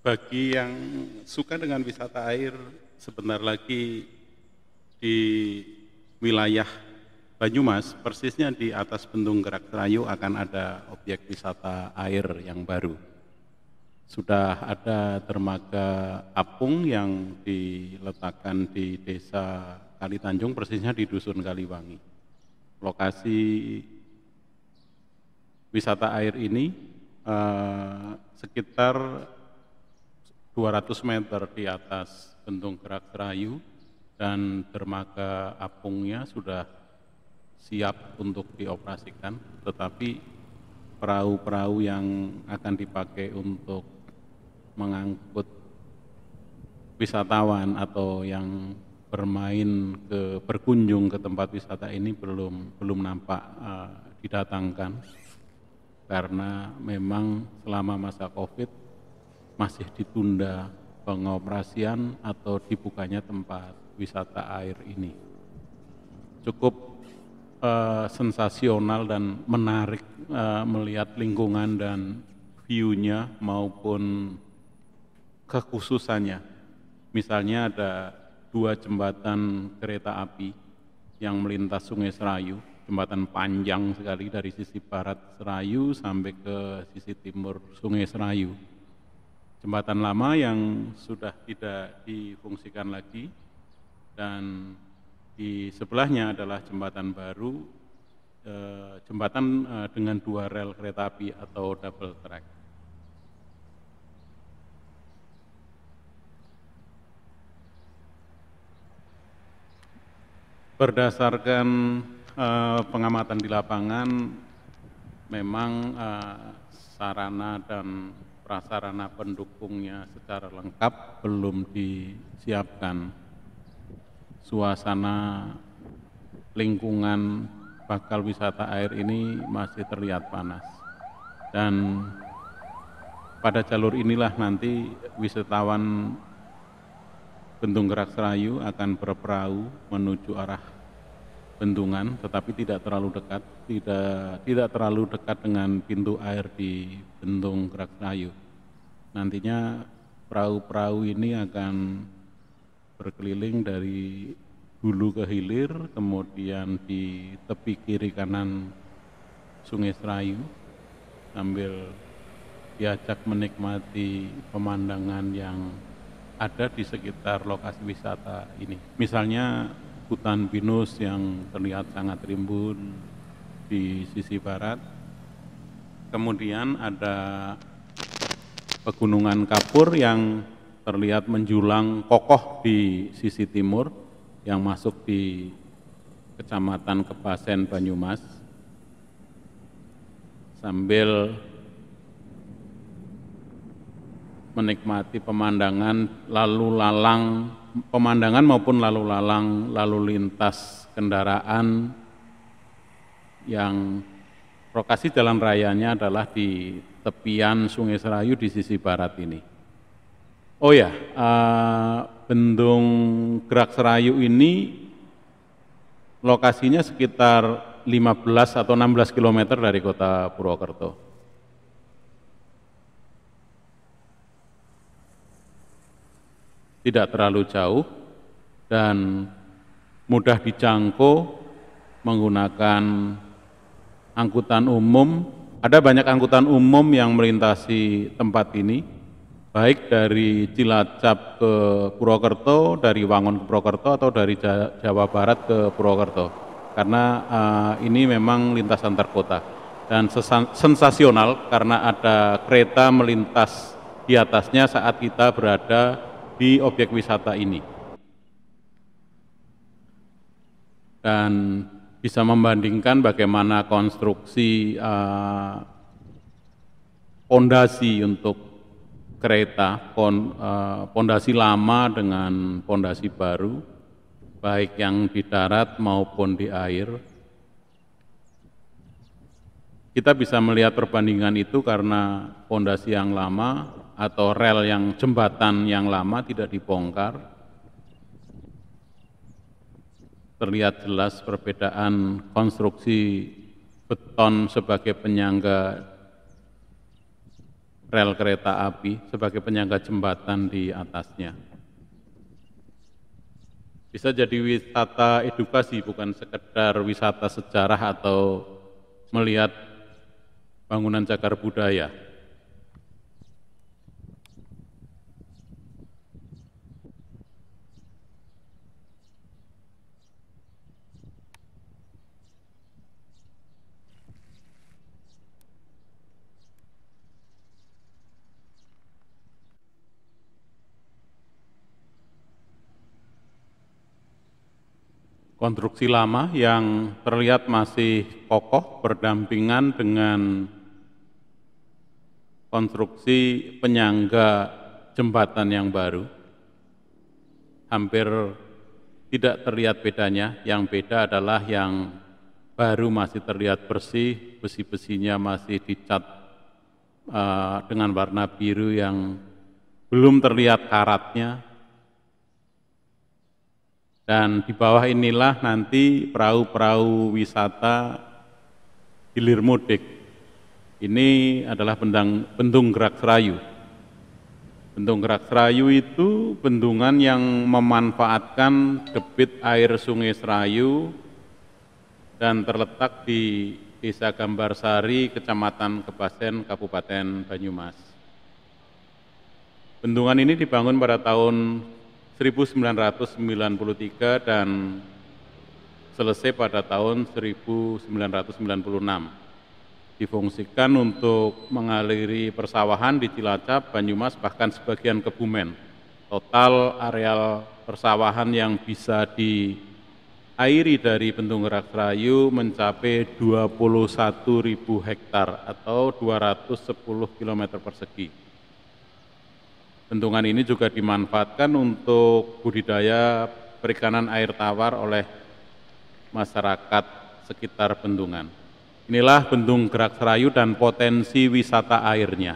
Bagi yang suka dengan wisata air, sebentar lagi di wilayah Banyumas, persisnya di atas Bendung Gerak Serayu akan ada objek wisata air yang baru. Sudah ada dermaga apung yang diletakkan di desa Kalitanjung, persisnya di Dusun Kaliwangi. Lokasi wisata air ini sekitar 200 meter di atas Bendung Gerak Serayu dan dermaga apungnya sudah siap untuk dioperasikan, tetapi perahu-perahu yang akan dipakai untuk mengangkut wisatawan atau yang berkunjung ke tempat wisata ini belum nampak didatangkan, karena memang selama masa Covid masih ditunda pengoperasian atau dibukanya tempat wisata air ini. Cukup sensasional dan menarik melihat lingkungan dan view-nya maupun kekhususannya. Misalnya ada 2 jembatan kereta api yang melintas Sungai Serayu, jembatan panjang sekali dari sisi barat Serayu sampai ke sisi timur Sungai Serayu. Jembatan lama yang sudah tidak difungsikan lagi, dan di sebelahnya adalah jembatan baru, jembatan dengan 2 rel kereta api atau double track. Berdasarkan pengamatan di lapangan, memang sarana dan prasarana pendukungnya secara lengkap belum disiapkan. Suasana lingkungan bakal wisata air ini masih terlihat panas, dan pada jalur inilah nanti wisatawan Bendung Gerak Serayu akan berperahu menuju arah bendungan, tetapi tidak terlalu dekat dengan pintu air di Bendung Gerak Serayu. Nantinya perahu-perahu ini akan berkeliling dari hulu ke hilir, kemudian di tepi kiri kanan Sungai Serayu sambil diajak menikmati pemandangan yang ada di sekitar lokasi wisata ini. Misalnya hutan pinus yang terlihat sangat rimbun di sisi barat. Kemudian ada pegunungan kapur yang terlihat menjulang kokoh di sisi timur yang masuk di Kecamatan Kepasen, Banyumas. Sambil menikmati pemandangan maupun lalu lintas kendaraan yang lokasi jalan rayanya adalah di tepian Sungai Serayu di sisi barat ini. Oh ya, Bendung Gerak Serayu ini lokasinya sekitar 15 atau 16 km dari kota Purwokerto. Tidak terlalu jauh dan mudah dijangkau menggunakan angkutan umum. Ada banyak angkutan umum yang melintasi tempat ini, baik dari Cilacap ke Purwokerto, dari Wangun ke Purwokerto, atau dari Jawa Barat ke Purwokerto. Karena ini memang lintas antar kota dan sensasional karena ada kereta melintas di atasnya saat kita berada di objek wisata ini, dan bisa membandingkan bagaimana konstruksi pondasi untuk kereta, pondasi lama dengan pondasi baru, baik yang di darat maupun di air. Kita bisa melihat perbandingan itu karena pondasi yang lama atau rel jembatan yang lama tidak dibongkar. Terlihat jelas perbedaan konstruksi beton sebagai penyangga rel kereta api sebagai penyangga jembatan di atasnya. Bisa jadi wisata edukasi, bukan sekedar wisata sejarah atau melihat bangunan cagar budaya. Konstruksi lama yang terlihat masih kokoh berdampingan dengan konstruksi penyangga jembatan yang baru. Hampir tidak terlihat bedanya, yang beda adalah yang baru masih terlihat bersih, besi-besinya masih dicat dengan warna biru yang belum terlihat karatnya. Dan di bawah inilah nanti perahu-perahu wisata hilir mudik. Ini adalah bendung Gerak Serayu. Bendung Gerak Serayu itu bendungan yang memanfaatkan debit air Sungai Serayu dan terletak di Desa Gambarsari, Kecamatan Kebasen, Kabupaten Banyumas. Bendungan ini dibangun pada tahun 1993 dan selesai pada tahun 1996. Difungsikan untuk mengaliri persawahan di Cilacap, Banyumas, bahkan sebagian Kebumen. Total areal persawahan yang bisa diairi dari Bendung Gerak Serayu mencapai 21.000 hektar atau 210 km persegi. Bendungan ini juga dimanfaatkan untuk budidaya perikanan air tawar oleh masyarakat sekitar bendungan. Inilah Bendung Gerak Serayu dan potensi wisata airnya.